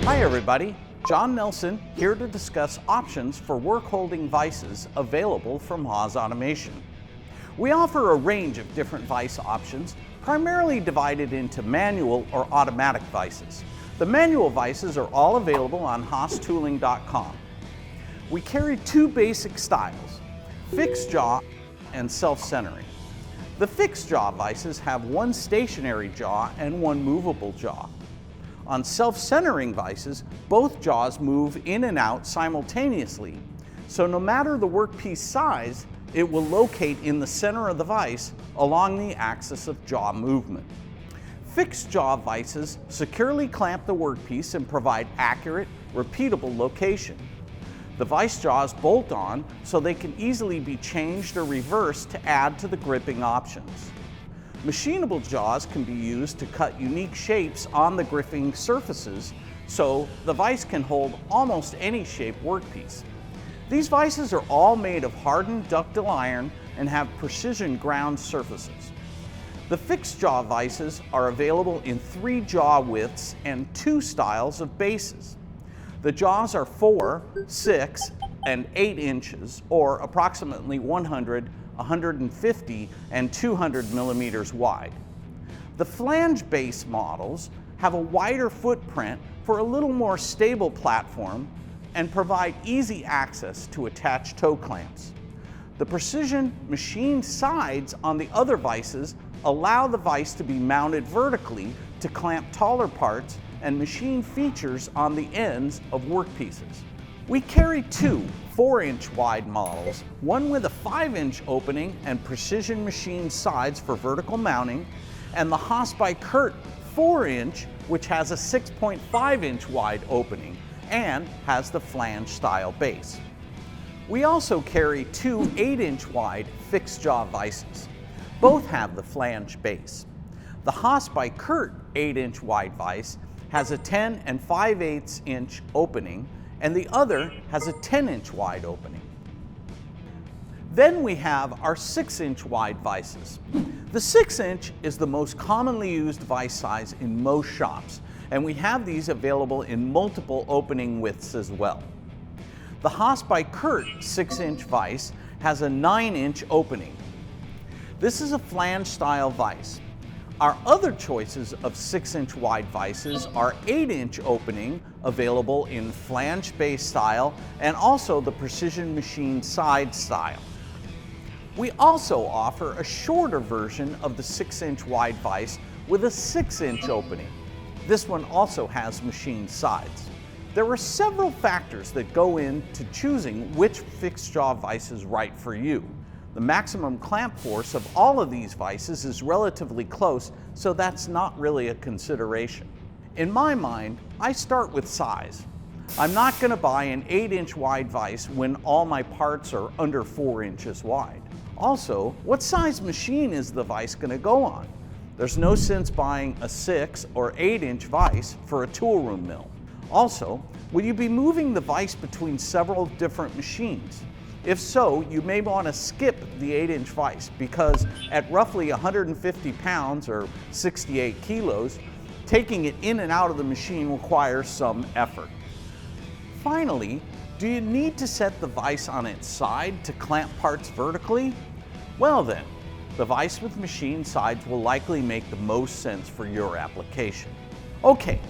Hi everybody, John Nelson here to discuss options for workholding vises available from Haas Automation. We offer a range of different vise options, primarily divided into manual or automatic vises. The manual vises are all available on HaasTooling.com. We carry two basic styles, fixed jaw and self-centering. The fixed jaw vises have one stationary jaw and one movable jaw. On self-centering vises, both jaws move in and out simultaneously, so no matter the workpiece size, it will locate in the center of the vise along the axis of jaw movement. Fixed jaw vises securely clamp the workpiece and provide accurate, repeatable location. The vise jaws bolt on so they can easily be changed or reversed to add to the gripping options. Machinable jaws can be used to cut unique shapes on the gripping surfaces, so the vise can hold almost any shaped workpiece. These vises are all made of hardened ductile iron and have precision ground surfaces. The fixed jaw vises are available in 3 jaw widths and 2 styles of bases. The jaws are 4, 6, and 8 inches, or approximately 100, 150, and 200 millimeters wide. The flange base models have a wider footprint for a little more stable platform and provide easy access to attach toe clamps. The precision machined sides on the other vises allow the vise to be mounted vertically to clamp taller parts and machine features on the ends of workpieces. We carry 2 4-inch wide models, one with a 5-inch opening and precision machined sides for vertical mounting, and the Haas by Kurt 4-inch, which has a 6.5-inch wide opening and has the flange style base. We also carry 2 8-inch wide fixed jaw vises. Both have the flange base. The Haas by Kurt 8-inch wide vise has a 10 and 5/8 inch opening, and the other has a 10-inch wide opening. Then we have our 6-inch wide vises. The 6-inch is the most commonly used vise size in most shops, and we have these available in multiple opening widths as well. The Haas by Kurt 6-inch vise has a 9-inch opening. This is a flange style vise. Our other choices of 6-inch wide vises are 8-inch opening, available in flange base style, and also the precision machined side style. We also offer a shorter version of the 6-inch wide vise with a 6-inch opening. This one also has machined sides. There are several factors that go into choosing which fixed jaw vise is right for you. The maximum clamp force of all of these vises is relatively close, so that's not really a consideration. In my mind, I start with size. I'm not going to buy an 8-inch wide vise when all my parts are under 4 inches wide. Also, what size machine is the vise going to go on? There's no sense buying a 6 or 8-inch vise for a tool room mill. Also, will you be moving the vise between several different machines? If so, you may want to skip the 8-inch vise because at roughly 150 pounds or 68 kilos, taking it in and out of the machine requires some effort. Finally, do you need to set the vise on its side to clamp parts vertically? Well then, the vise with machined sides will likely make the most sense for your application. Okay,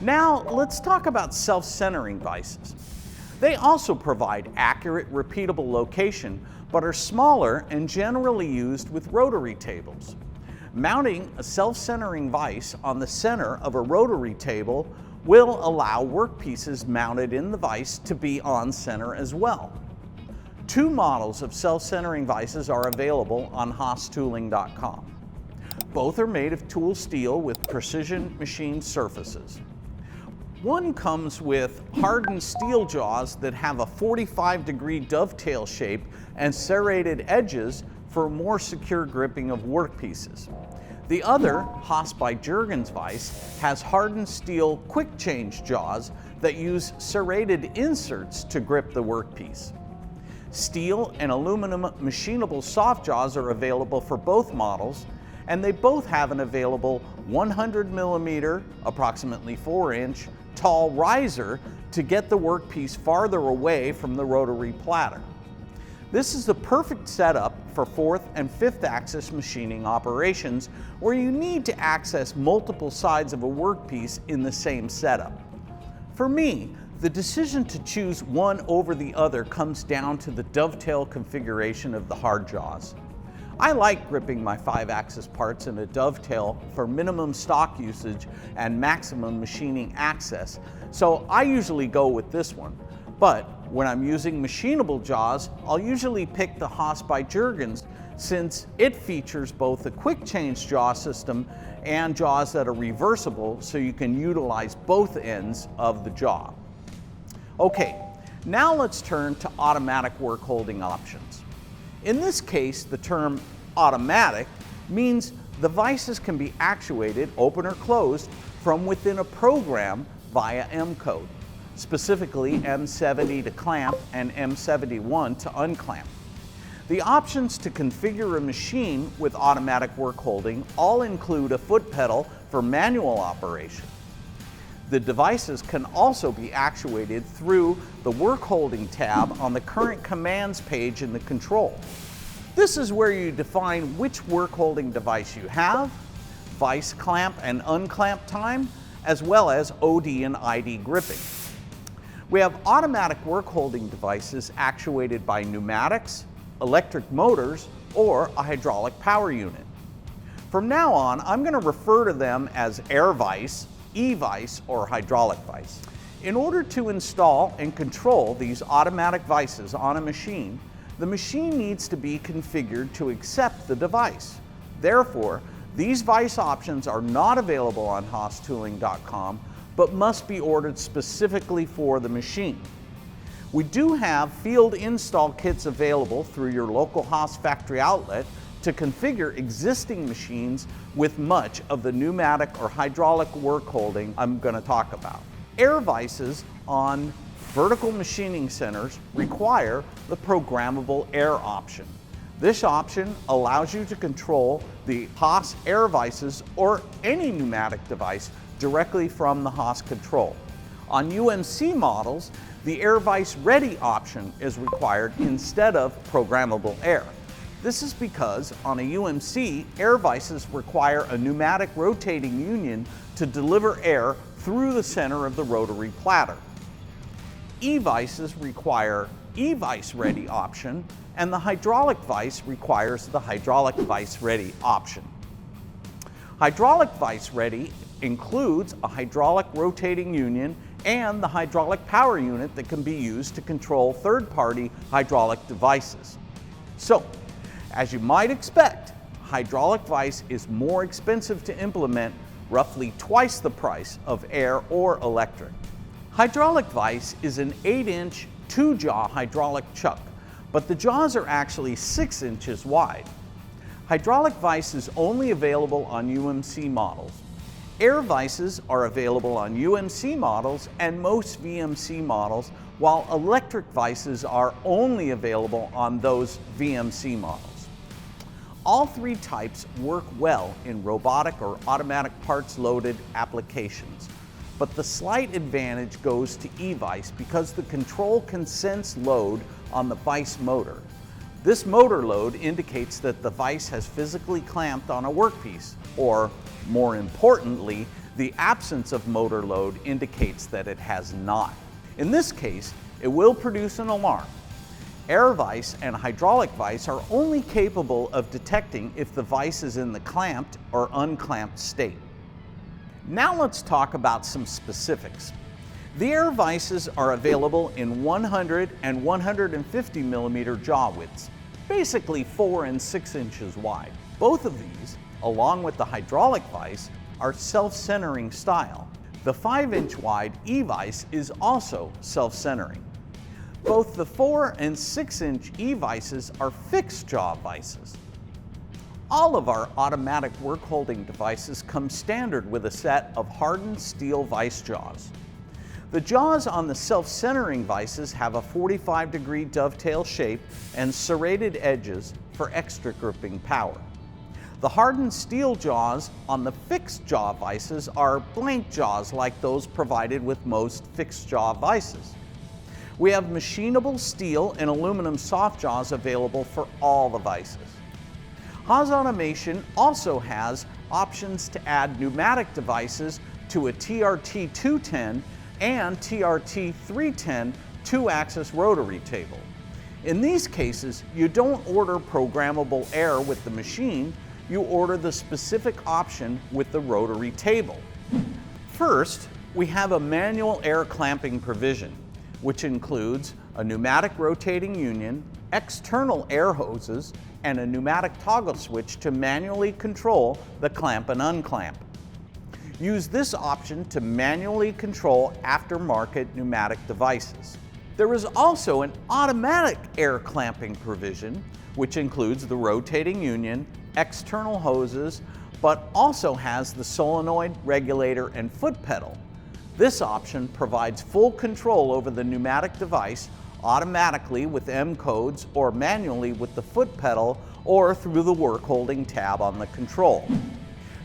now let's talk about self-centering vises. They also provide accurate, repeatable location, but are smaller and generally used with rotary tables. Mounting a self-centering vise on the center of a rotary table will allow workpieces mounted in the vise to be on center as well. 2 models of self-centering vises are available on HaasTooling.com. Both are made of tool steel with precision machined surfaces. One comes with hardened steel jaws that have a 45-degree dovetail shape and serrated edges for more secure gripping of workpieces. The other, Haas by Jurgens vise, has hardened steel quick change jaws that use serrated inserts to grip the workpiece. Steel and aluminum machinable soft jaws are available for both models, and they both have an available 100 millimeter, approximately 4 inch, tall riser to get the workpiece farther away from the rotary platter. This is the perfect setup for 4th and 5th axis machining operations where you need to access multiple sides of a workpiece in the same setup. For me, the decision to choose one over the other comes down to the dovetail configuration of the hard jaws. I like gripping my 5-axis parts in a dovetail for minimum stock usage and maximum machining access, so I usually go with this one. But when I'm using machinable jaws, I'll usually pick the Haas by Juergens since it features both a quick change jaw system and jaws that are reversible so you can utilize both ends of the jaw. Okay, now let's turn to automatic work holding options. In this case, the term automatic means the vices can be actuated, open or closed, from within a program via M-code, specifically M70 to clamp and M71 to unclamp. The options to configure a machine with automatic work holding all include a foot pedal for manual operation. The devices can also be actuated through the Work Holding tab on the Current Commands page in the control. This is where you define which work holding device you have, vice clamp and unclamp time, as well as OD and ID gripping. We have automatic work holding devices actuated by pneumatics, electric motors, or a hydraulic power unit. From now on, I'm going to refer to them as air vice, e-vice, or hydraulic vice. In order to install and control these automatic vices on a machine, the machine needs to be configured to accept the device. Therefore, these vice options are not available on HaasTooling.com, but must be ordered specifically for the machine. We do have field install kits available through your local Haas factory outlet to configure existing machines with much of the pneumatic or hydraulic work holding I'm going to talk about. Air vices on vertical machining centers require the programmable air option. This option allows you to control the Haas air vices or any pneumatic device directly from the Haas control. On UMC models, the air vice ready option is required instead of programmable air. This is because on a UMC, air vices require a pneumatic rotating union to deliver air through the center of the rotary platter. E-vices require e-vice ready option, and the hydraulic vice requires the hydraulic vice ready option. Hydraulic vice ready includes a hydraulic rotating union and the hydraulic power unit that can be used to control third-party hydraulic devices. So, as you might expect, hydraulic vice is more expensive to implement, roughly twice the price of air or electric. Hydraulic vice is an 8-inch, 2-jaw hydraulic chuck, but the jaws are actually 6 inches wide. Hydraulic vice is only available on UMC models. Air vices are available on UMC models and most VMC models, while electric vices are only available on those VMC models. All three types work well in robotic or automatic parts loaded applications, but the slight advantage goes to e-vice because the control can sense load on the vice motor. This motor load indicates that the vice has physically clamped on a workpiece, or more importantly, the absence of motor load indicates that it has not. In this case, it will produce an alarm. Air vice and hydraulic vice are only capable of detecting if the vice is in the clamped or unclamped state. Now let's talk about some specifics. The air vices are available in 100 and 150 millimeter jaw widths, basically 4 and 6 inches wide. Both of these, along with the hydraulic vice, are self-centering style. The 5-inch wide E-vice is also self-centering. Both the 4 and 6-inch E-vices are fixed jaw vices. All of our automatic work holding devices come standard with a set of hardened steel vice jaws. The jaws on the self-centering vices have a 45-degree dovetail shape and serrated edges for extra gripping power. The hardened steel jaws on the fixed jaw vises are blank jaws like those provided with most fixed jaw vises. We have machinable steel and aluminum soft jaws available for all the vises. Haas Automation also has options to add pneumatic devices to a TRT 210 and TRT 310 two-axis rotary table. In these cases, you don't order programmable air with the machine, you order the specific option with the rotary table. First, we have a manual air clamping provision, which includes a pneumatic rotating union, external air hoses, and a pneumatic toggle switch to manually control the clamp and unclamp. Use this option to manually control aftermarket pneumatic devices. There is also an automatic air clamping provision, which includes the rotating union, external hoses, but also has the solenoid, regulator, and foot pedal. This option provides full control over the pneumatic device automatically with M codes or manually with the foot pedal or through the Workholding tab on the control.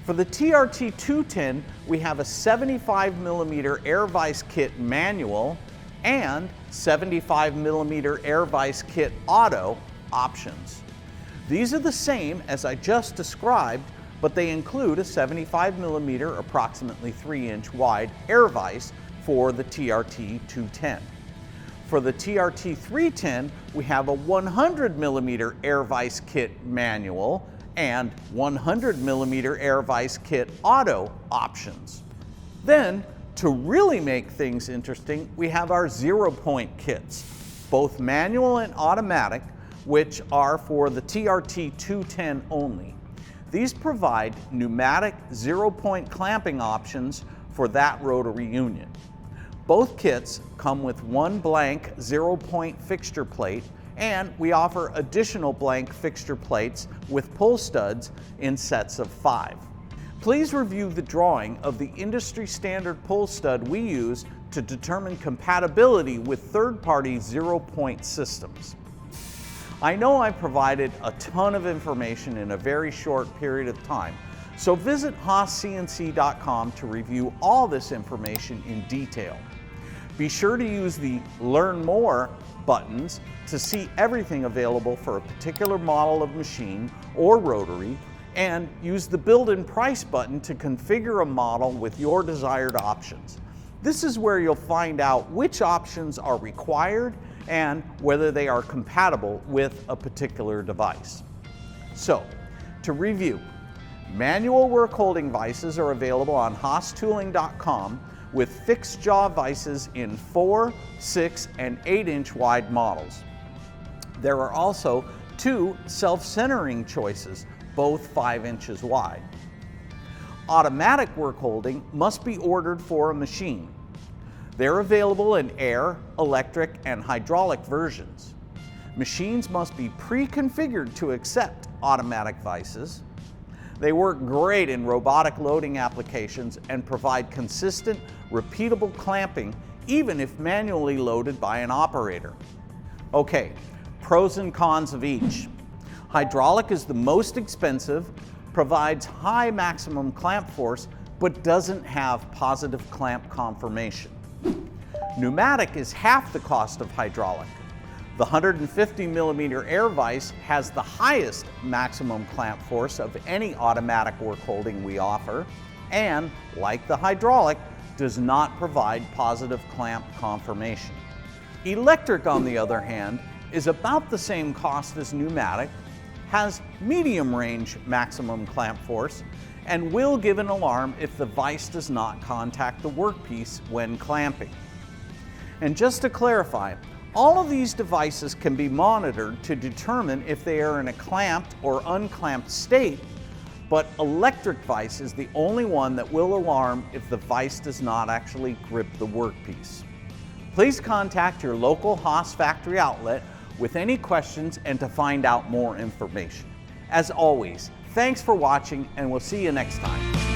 For the TRT 210, we have a 75mm air vise kit manual and 75mm air vise kit auto options. These are the same as I just described, but they include a 75mm, approximately 3-inch wide air vise for the TRT 210. For the TRT 310, we have a 100mm air vise kit manual and 100mm air vise kit auto options. Then, to really make things interesting, we have our 0-point kits, both manual and automatic, which are for the TRT 210 only. These provide pneumatic 0-point clamping options for that rotary union. Both kits come with one blank 0-point fixture plate, and we offer additional blank fixture plates with pull studs in sets of 5. Please review the drawing of the industry standard pull stud we use to determine compatibility with third-party 0-point systems. I know I provided a ton of information in a very short period of time, so visit HaasCNC.com to review all this information in detail. Be sure to use the Learn More buttons to see everything available for a particular model of machine or rotary, and use the Build and Price button to configure a model with your desired options. This is where you'll find out which options are required and whether they are compatible with a particular device. So, to review, manual Workholding Vises are available on HaasTooling.com with fixed jaw vises in 4, 6, and 8-inch wide models. There are also 2 self-centering choices, both 5 inches wide. Automatic Workholding must be ordered for a machine. They're available in air, electric, and hydraulic versions. Machines must be pre-configured to accept automatic vises. They work great in robotic loading applications and provide consistent, repeatable clamping even if manually loaded by an operator. Okay, pros and cons of each. Hydraulic is the most expensive, provides high maximum clamp force, but doesn't have positive clamp conformation. Pneumatic is half the cost of hydraulic. The 150mm air vise has the highest maximum clamp force of any automatic Workholding we offer, and, like the hydraulic, does not provide positive clamp conformation. Electric, on the other hand, is about the same cost as pneumatic, has medium range maximum clamp force, and will give an alarm if the vise does not contact the workpiece when clamping. And just to clarify, all of these devices can be monitored to determine if they are in a clamped or unclamped state, but electric vise is the only one that will alarm if the vise does not actually grip the workpiece. Please contact your local Haas factory outlet with any questions and to find out more information. As always, thanks for watching, and we'll see you next time.